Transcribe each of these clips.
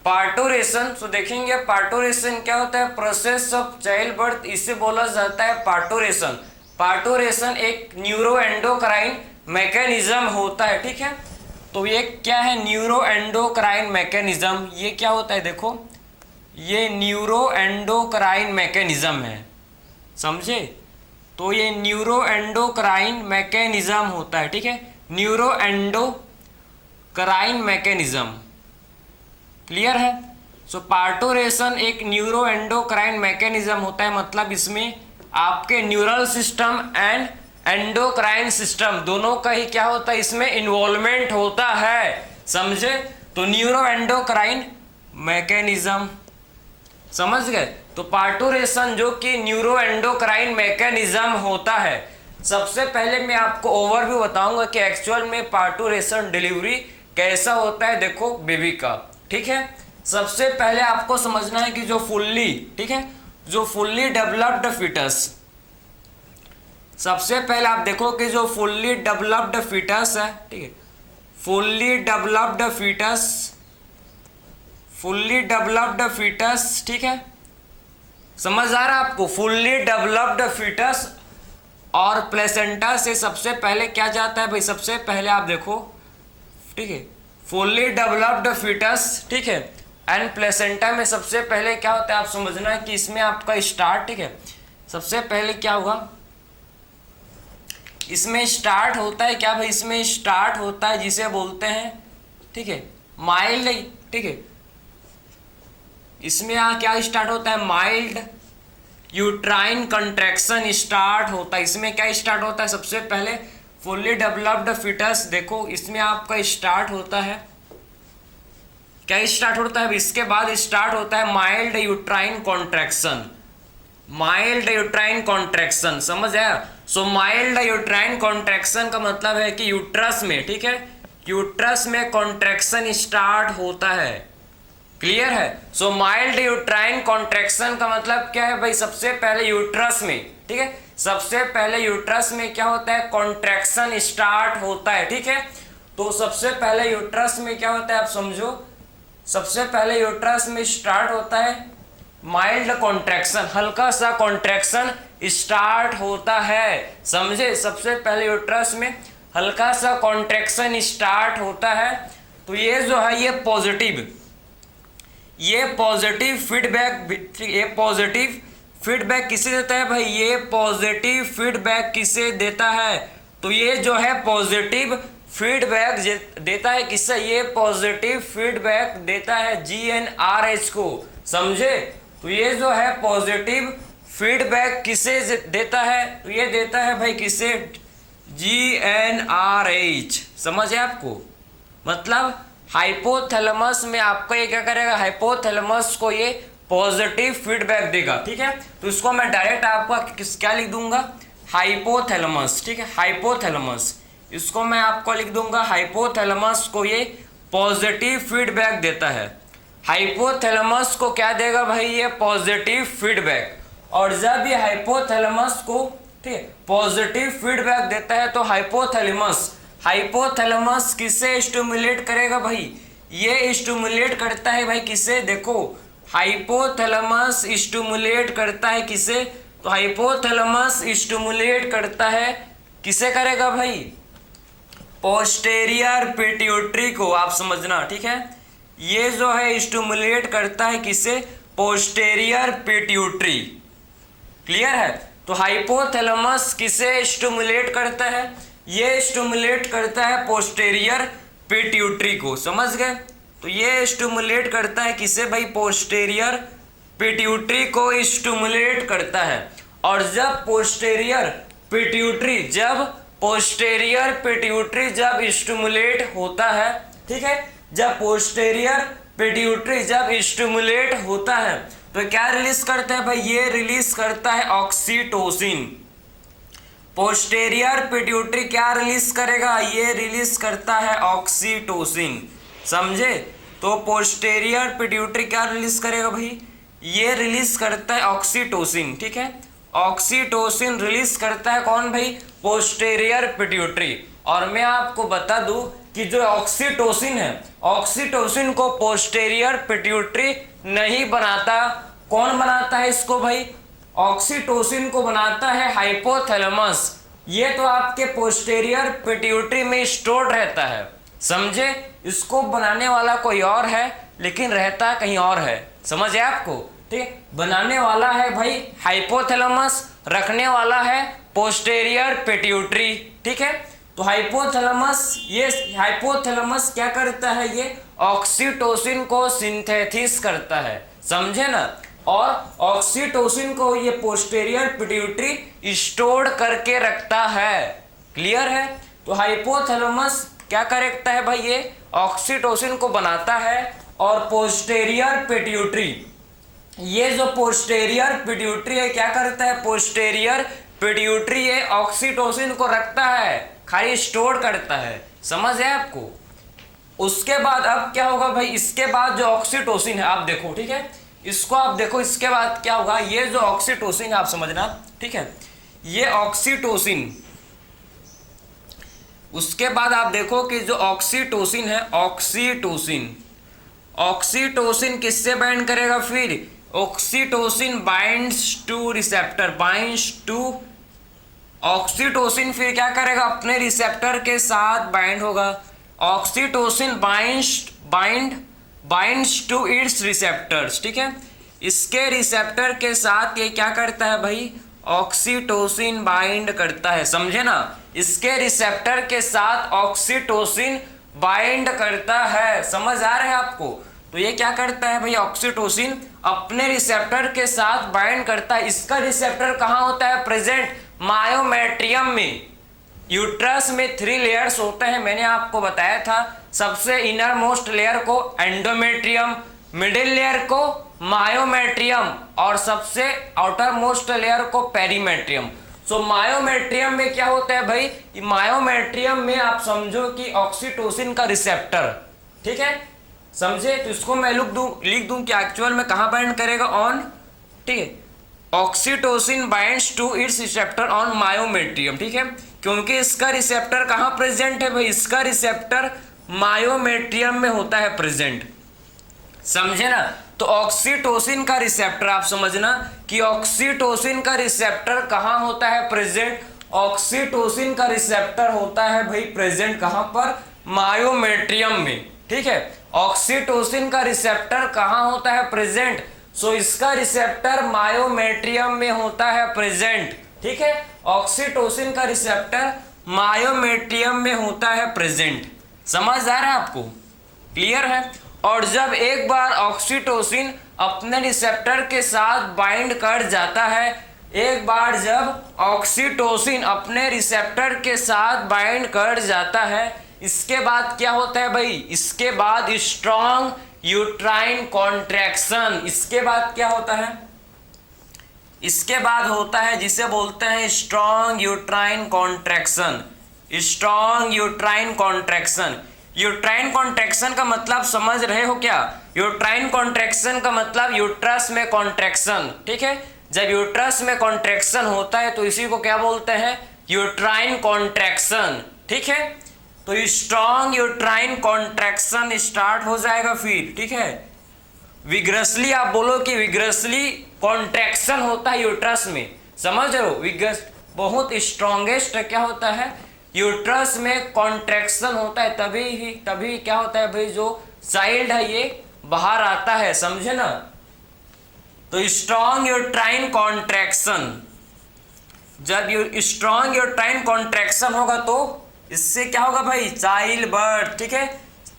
पार्टोरेशन। तो देखेंगे पार्टोरेशन क्या होता है, प्रोसेस ऑफ चाइल्ड बर्थ, इसे बोला जाता है पार्टोरेशन। पार्टोरेशन एक न्यूरो एंडोक्राइन मैकेनिज्म होता है, ठीक है। तो ये क्या है, न्यूरो एंडोक्राइन मैकेनिज्म। ये क्या होता है, देखो ये न्यूरो एंडोक्राइन मैकेनिज्म है, समझे। तो ये न्यूरो एंडोक्राइन मैकेनिज्म होता है, ठीक है, न्यूरो एंडोक्राइन मैकेनिज्म। क्लियर है। सो पार्टोरेशन एक न्यूरो एंडोक्राइन मैकेनिज्म होता है, मतलब इसमें आपके neural system and endocrine system दोनों का ही क्या होता है, इसमें इन्वॉल्वमेंट होता है, समझे। तो न्यूरो एंडोक्राइन मैकेनिज्म, समझ गए। तो पार्टोरेशन जो कि न्यूरो एंडोक्राइन मैकेनिज्म होता है। सबसे पहले मैं आपको ओवरव्यू बताऊंगा कि एक्चुअल में पार्टोरेशन डिलीवरी कैसा होता है, देखो बेबी का, ठीक है। सबसे पहले आपको समझना है कि जो फुल्ली, ठीक है, जो फुल्ली डेवलप्ड फीटस, सबसे पहले आप देखो कि जो फुल्ली डेवलप्ड फीटस है, ठीक है, fully developed foetus, fully developed foetus, ठीक है, समझ आ रहा है आपको। फुल्ली डेवलप्ड फीटस और प्लेसेंटा से सबसे पहले क्या जाता है भाई, सबसे पहले आप देखो, ठीक है, फुल्ली डेवलप्ड फीटस, ठीक है, एंड प्लेसेंटा में सबसे पहले क्या होता है, आप समझना है कि इसमें आपका स्टार्ट, ठीक है, सबसे पहले क्या होगा, इसमें स्टार्ट होता है क्या भाई, इसमें स्टार्ट होता है जिसे बोलते हैं, ठीक है, माइल्ड, ठीक है, इसमें क्या स्टार्ट होता है, माइल्ड यूट्राइन कंट्रैक्शन स्टार्ट होता है। इसमें क्या स्टार्ट होता है, सबसे पहले फुल्ली डेवलप्ड फीटस, देखो इसमें आपका स्टार्ट होता है, क्या स्टार्ट होता है, इसके बाद स्टार्ट होता है mild uterine contraction, mild uterine contraction, समझ आया। सो माइल्ड यूट्राइन कॉन्ट्रैक्शन का मतलब है कि यूट्रस में, ठीक है, यूट्रस में कॉन्ट्रैक्शन स्टार्ट होता है, क्लियर है। सो माइल्ड यूट्राइन कॉन्ट्रैक्शन का मतलब क्या है भाई, सबसे पहले यूट्रस में, ठीक है, सबसे पहले यूट्रस में क्या होता है, कॉन्ट्रैक्शन स्टार्ट होता है, ठीक है। तो सबसे पहले यूट्रस में क्या होता है, आप समझो, सबसे पहले यूट्रस में स्टार्ट होता है माइल्ड कॉन्ट्रैक्शन, हल्का सा कॉन्ट्रैक्शन स्टार्ट होता है, समझे। सबसे पहले यूट्रस में हल्का सा कॉन्ट्रैक्शन स्टार्ट होता है। तो ये जो है ये पॉजिटिव फीडबैक, ये पॉजिटिव फीडबैक किसे देता है भाई, ये पॉजिटिव फीडबैक किसे देता है, तो ये जो है पॉजिटिव फीडबैक देता है किससे, ये पॉजिटिव फीडबैक देता है GnRH को, समझे। तो ये जो है पॉजिटिव फीडबैक किसे देता है, तो ये देता है भाई किसे, GnRH, समझ है आपको। मतलब हाइपोथैलेमस में आपका ये क्या करेगा, हाइपोथैलेमस को ये पॉजिटिव फीडबैक देगा, ठीक है। तो इसको मैं डायरेक्ट आपका क्या लिख दूंगा, हाइपोथैलेमस, ठीक है, हाइपोथैलेमस, इसको मैं आपको लिख दूंगा, हाइपोथैलेमस को ये पॉजिटिव फीडबैक देता है। हाइपोथैलेमस को क्या देगा भाई, ये पॉजिटिव फीडबैक। और जब ये हाइपोथैलेमस को, ठीक है, पॉजिटिव फीडबैक देता है तो हाइपोथैलेमस किसे स्टिमुलेट करेगा भाई, ये स्टिमुलेट करता है भाई किसे, देखो हाइपोथैलेमस स्टिमुलेट करता है किसे, तो हाइपोथैलेमस स्टिमुलेट करता है किसे करेगा भाई, पोस्टेरियर पिट्यूटरी को, आप समझना, ठीक है। ये जो है स्टिमुलेट करता है किसे, पोस्टेरियर पिट्यूटरी, क्लियर है। तो हाइपोथैलेमस किसे स्टिमुलेट करता है, ये स्टिमुलेट करता है पोस्टेरियर पिट्यूटरी को, समझ गए। तो ये स्टिमुलेट करता है किसे भाई, पोस्टेरियर पिट्यूटरी को स्टिमुलेट करता है। और जब पोस्टेरियर पिट्यूटरी जब स्टिमुलेट होता है, ठीक है, जब पोस्टेरियर पिट्यूटरी जब स्टिमुलेट होता है तो क्या रिलीज करता है भाई, ये रिलीज करता है ऑक्सीटोसिन। पोस्टेरियर पिट्यूटरी क्या रिलीज करेगा, ये रिलीज करता है ऑक्सीटोसिन, समझे। तो पोस्टेरियर पिट्यूटरी क्या रिलीज करेगा भाई, ये रिलीज करता है ऑक्सीटोसिन, ठीक है। ऑक्सीटोसिन रिलीज करता है कौन भाई, पोस्टेरियर पिट्यूटरी। और मैं आपको बता दूं कि जो ऑक्सीटोसिन है, ऑक्सीटोसिन को पोस्टेरियर पिट्यूटरी नहीं बनाता। कौन बनाता है इसको भाई? ऑक्सीटोसिन को बनाता है हाइपोथैलेमस। ये तो आपके पोस्टेरियर पिट्यूटरी में स्टोर्ड रहता है, समझे? इसको बनाने वाला कोई और है लेकिन रहता कहीं और है, समझ है आपको? ठीक, बनाने वाला है भाई हाइपोथैलेमस, रखने वाला है पोस्टेरियर पिट्यूटरी। ठीक है, तो हाइपोथैलेमस, ये हाइपोथैलेमस क्या करता है? ये ऑक्सीटोसिन को सिंथेसिस करता है, समझे ना? और ऑक्सीटोसिन को ये पोस्टेरियर पिट्यूटरी स्टोर करके रखता है। क्लियर है? तो हाइपोथैलेमस क्या करता है भाई? ये ऑक्सीटोसिन को बनाता है और पोस्टेरियर पिट्यूटरी, ये जो पोस्टेरियर पिट्यूटरी है क्या करता है? पोस्टेरियर पिट्यूटरी ये ऑक्सीटोसिन को रखता है, खाली स्टोर करता है, समझ है आपको? उसके बाद अब क्या होगा भाई? इसके बाद जो ऑक्सीटोसिन है आप देखो, ठीक है, इसको आप देखो, इसके बाद क्या होगा? ये जो ऑक्सीटोसिन आप समझना, ठीक है, ये ऑक्सीटोसिन, उसके बाद आप देखो कि जो ऑक्सीटोसिन है, ऑक्सीटोसिन किससे बाइंड करेगा? फिर oxytocin binds to receptor, binds to, oxytocin फिर क्या करेगा? अपने रिसेप्टर के साथ बाइंड होगा। Oxytocin binds to its receptors, ठीक है, इसके रिसेप्टर के साथ ये क्या करता है भाई? ऑक्सीटोसिन बाइंड करता है, समझे ना? इसके रिसेप्टर के साथ ऑक्सीटोसिन बाइंड करता है, समझ आ रहा है आपको? तो ये क्या करता है भाई? ऑक्सीटोसिन अपने रिसेप्टर के साथ बाइंड करता है। इसका रिसेप्टर कहाँ होता है? प्रेजेंट मायोमेट्रियम में। यूट्रस में 3 लेयर्स होते हैं, मैंने आपको बताया था। सबसे इनर मोस्ट लेयर को एंडोमेट्रियम, मिडिल लेयर को मायोमेट्रियम और सबसे आउटर मोस्ट लेयर को पेरीमेट्रियम। सो मायोमेट्रियम में क्या होता है भाई? मायोमेट्रियम में आप समझो कि ऑक्सीटोसिन का रिसेप्टर, ठीक है, समझे? तो इसको मैं लिख दूं कि एक्चुअल में कहां बाइंड करेगा? ऑन, ठीक है, oxytocin binds to its receptor on myometrium, ठीक है, क्योंकि इसका रिसेप्टर कहां प्रेजेंट है भाई? इसका रिसेप्टर मायोमेट्रियम में होता है प्रेजेंट, समझे ना? तो ऑक्सीटोसिन का रिसेप्टर आप समझना कि ऑक्सीटोसिन का रिसेप्टर कहां होता है? प्रेजेंट। ऑक्सीटोसिन का रिसेप्टर होता है भाई प्रेजेंट कहां पर? मायोमेट्रियम में, ठीक है। ऑक्सीटोसिन का रिसेप्टर कहां होता है? प्रेजेंट। सो इसका रिसेप्टर मायोमेट्रियम में होता है प्रेजेंट, ठीक है। ऑक्सीटोसिन का रिसेप्टर मायोमेट्रियम में होता है प्रेजेंट, समझ आ रहा है आपको? क्लियर है? और जब एक बार ऑक्सीटोसिन अपने रिसेप्टर के साथ बाइंड कर जाता है, एक बार जब ऑक्सीटोसिन अपने रिसेप्टर के साथ बाइंड कर जाता है, इसके बाद क्या होता है भाई? इसके बाद स्ट्रॉन्ग यूट्राइन कॉन्ट्रैक्शन। इसके बाद क्या होता है? इसके बाद होता है जिसे बोलते हैं strong uterine contraction. Strong uterine contraction. Uterine contraction का मतलब समझ रहे हो क्या? यूट्राइन कॉन्ट्रैक्शन का मतलब यूट्रस में कॉन्ट्रैक्शन, ठीक है। जब यूट्रस में कॉन्ट्रैक्शन होता है तो इसी को क्या बोलते हैं? यूट्राइन कॉन्ट्रैक्शन, ठीक है। तो स्ट्रॉन्ग यूट्राइन कॉन्ट्रैक्शन स्टार्ट हो जाएगा फिर, ठीक है। विग्रसली आप बोलो कि विग्रसली कॉन्ट्रैक्शन होता है यूट्रस में, समझ रहे हो? विग्रस बहुत स्ट्रॉन्गेस्ट क्या होता है? यूट्रस में कॉन्ट्रैक्शन होता है, तभी क्या होता है भाई? जो चाइल्ड है ये बाहर आता है, समझे ना? तो स्ट्रॉन्ग यूट्राइन कॉन्ट्रैक्शन, जब स्ट्रॉन्ग यूट्राइन कॉन्ट्रैक्शन होगा तो इससे क्या होगा भाई? चाइल्ड बर्थ, ठीक है,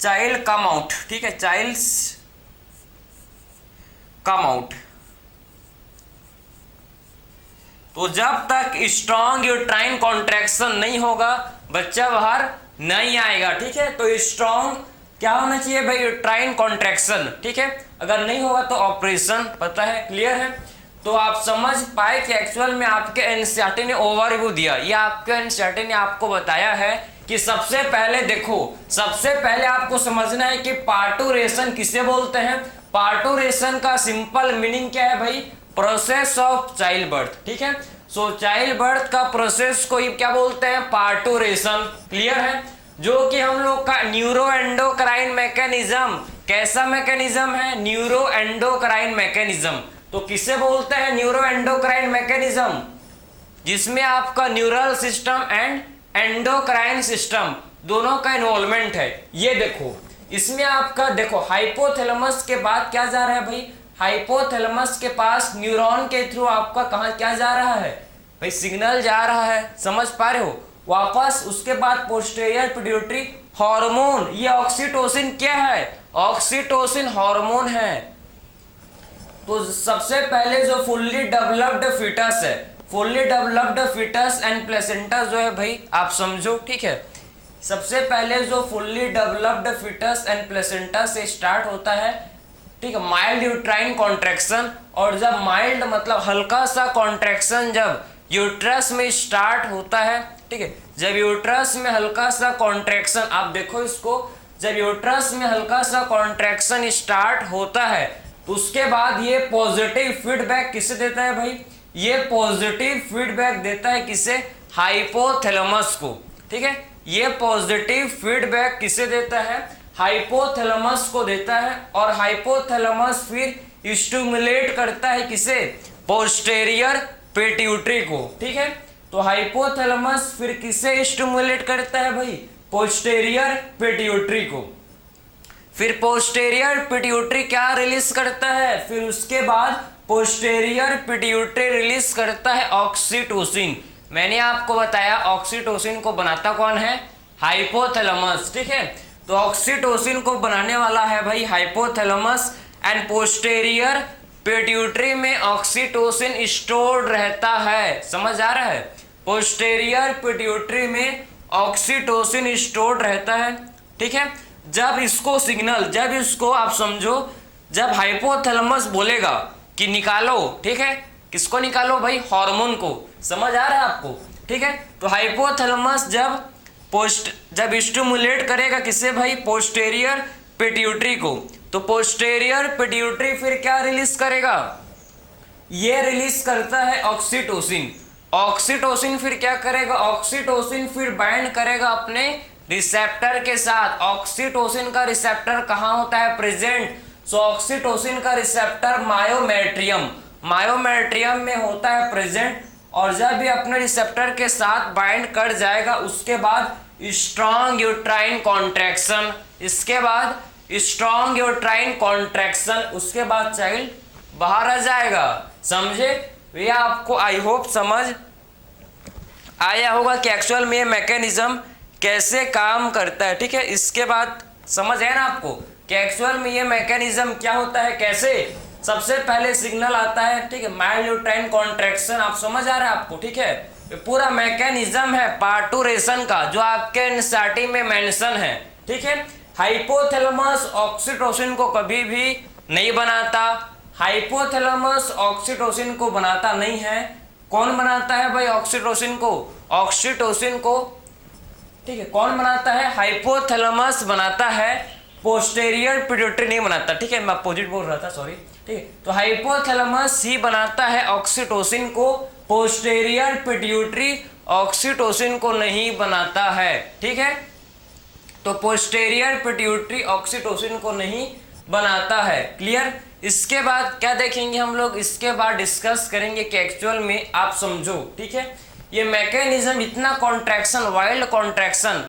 चाइल्ड कम आउट, ठीक है, चाइल्ड कम आउट। तो जब तक स्ट्रॉन्ग यूट्राइन कॉन्ट्रैक्शन नहीं होगा बच्चा बाहर नहीं आएगा, ठीक है। तो स्ट्रॉन्ग क्या होना चाहिए भाई? यूट्राइन कॉन्ट्रैक्शन, ठीक है। अगर नहीं होगा तो ऑपरेशन, पता है? क्लियर है? तो आप समझ पाए कि एक्चुअल में आपके एनसीईआरटी ने ओवरव्यू दिया, या आपके एनसीईआरटी ने आपको बताया है कि सबसे पहले देखो, सबसे पहले आपको समझना है कि पार्टुरेशन किसे बोलते हैं। पार्टुरेशन का सिंपल मीनिंग क्या है भाई? प्रोसेस ऑफ चाइल्ड बर्थ, ठीक है। सो चाइल्ड बर्थ का प्रोसेस को क्या बोलते हैं? पार्टुरेशन। क्लियर है? जो कि हम लोग का न्यूरो एंडोक्राइन मैकेनिज्म, कैसा मैकेनिज्म है, न्यूरो एंडोक्राइन मैकेनिज्म। तो किसे बोलते हैं न्यूरो एंडोक्राइन मैकेनिज्म, जिसमें आपका neural system and endocrine system दोनों का इन्वॉल्वमेंट है। ये देखो इसमें आपका देखो हाइपोथैलेमस के बाद क्या जा रहा है भाई, हाइपोथैलेमस के पास न्यूरॉन के थ्रू आपका कहां क्या जा रहा है भाई, सिग्नल जा रहा है, समझ पा रहे हो। वापस उसके बाद पोस्टीरियर पिट्यूटरी हार्मोन, ये ऑक्सीटोसिन क्या है, ऑक्सीटोसिन हार्मोन है। तो सबसे पहले जो फुल्ली डेवलप्ड फीटस है, fully developed foetus and placenta जो है भाई आप समझो, ठीक है। सबसे पहले जो fully developed foetus and placenta से स्टार्ट होता है, ठीक है, माइल्ड यूट्राइन कॉन्ट्रैक्शन। और जब माइल्ड मतलब हल्का सा कॉन्ट्रैक्शन जब यूट्रस में स्टार्ट होता है, ठीक है, जब यूट्रस में हल्का सा कॉन्ट्रैक्शन, आप देखो इसको, जब यूट्रस में हल्का सा कॉन्ट्रैक्शन स्टार्ट होता है तो उसके बाद ये पॉजिटिव फीडबैक किसे देता है भाई, ये पॉजिटिव फीडबैक देता है किसे, हाइपोथैलेमस को, ठीक है। ये पॉजिटिव फीडबैक किसे देता है, हाइपोथैलेमस को देता है। और हाइपोथैलेमस फिर स्टिमुलेट करता है किसे, पोस्टीरियर पिट्यूटरी को, ठीक है। तो हाइपोथैलेमस फिर किसे स्टिमुलेट करता है भाई, पोस्टीरियर पिट्यूटरी को। फिर पोस्टीरियर पिट्यूटरी क्या रिलीज करता है, फिर उसके बाद पोस्टीरियर पिट्यूटरी रिलीज करता है ऑक्सीटोसिन। मैंने आपको बताया ऑक्सीटोसिन को बनाता कौन है, हाइपोथैलेमस, ठीक है। तो ऑक्सीटोसिन को बनाने वाला है भाई हाइपोथैलेमस एंड पोस्टीरियर पिट्यूटरी में ऑक्सीटोसिन स्टोर्ड रहता है, समझ आ रहा है। पोस्टीरियर पिट्यूटरी में ऑक्सीटोसिन स्टोर्ड रहता है, ठीक है। जब इसको सिग्नल, जब इसको आप समझो, जब हाइपोथैलेमस बोलेगा कि निकालो, ठीक है, किसको निकालो भाई, हार्मोन को, समझ आ रहा है आपको, ठीक है। तो हाइपोथैलेमस जब स्टिमुलेट करेगा किसे भाई, पोस्टीरियर पिट्यूटरी को, तो पोस्टीरियर पिट्यूटरी फिर क्या रिलीज करेगा, ये रिलीज करता है ऑक्सीटोसिन। ऑक्सीटोसिन फिर क्या करेगा, ऑक्सीटोसिन फिर बाइंड करेगा अपने रिसेप्टर के साथ। ऑक्सीटोसिन का रिसेप्टर कहाँ होता है, प्रेजेंट। सो ऑक्सीटोसिन का रिसेप्टर मायोमेट्रियम, मायोमेट्रियम में होता है प्रेजेंट। और जब भी अपने रिसेप्टर के साथ बाइंड कर जाएगा उसके बाद स्ट्रॉन्ग यूट्राइन कॉन्ट्रैक्शन, इसके बाद स्ट्रॉन्ग यूट्राइन कॉन्ट्रैक्शन, उसके बाद चाइल्ड बाहर आ जाएगा, समझे। ये आपको आई होप समझ आया होगा कि एक्चुअल में ये मैकेनिज्म कैसे काम करता है, ठीक है। इसके बाद समझ है ना आपको कि एक्चुअल में ये मैकेनिज्म क्या होता है, कैसे सबसे पहले सिग्नल आता है, ठीक है, माइल्ड यूट्राइन कॉन्ट्रैक्शन, आप समझ आ रहा है आपको, ठीक है। ये पूरा मैकेनिज्म है पार्टुरेशन का जो आपके एनसीईआरटी में मेंशन है, ठीक है। हाइपोथैलेमस ऑक्सीटोसिन को कभी भी नहीं बनाता, हाइपोथैलेमस ऑक्सीटोसिन को बनाता नहीं है। कौन बनाता है भाई ऑक्सीटोसिन को, ऑक्सीटोसिन को, ठीक है, कौन बनाता है, हाइपोथैलेमस बनाता है, पोस्टीरियर पिट्यूटरी नहीं बनाता, ठीक है, मैं अपोजिट बोल रहा था, सॉरी, ठीक है। तो हाइपोथैलेमस ही बनाता है ऑक्सीटोसिन को, पोस्टीरियर पिट्यूटरी ऑक्सीटोसिन को नहीं बनाता है, ठीक है। तो पोस्टीरियर पिट्यूटरी ऑक्सीटोसिन को नहीं बनाता है, क्लियर। इसके बाद क्या देखेंगे हम लोग, इसके बाद डिस्कस करेंगे कि एक्चुअल में आप समझो, ठीक है, ये मैकेनिज्म इतना कॉन्ट्रैक्शन, वाइल्ड कॉन्ट्रैक्शन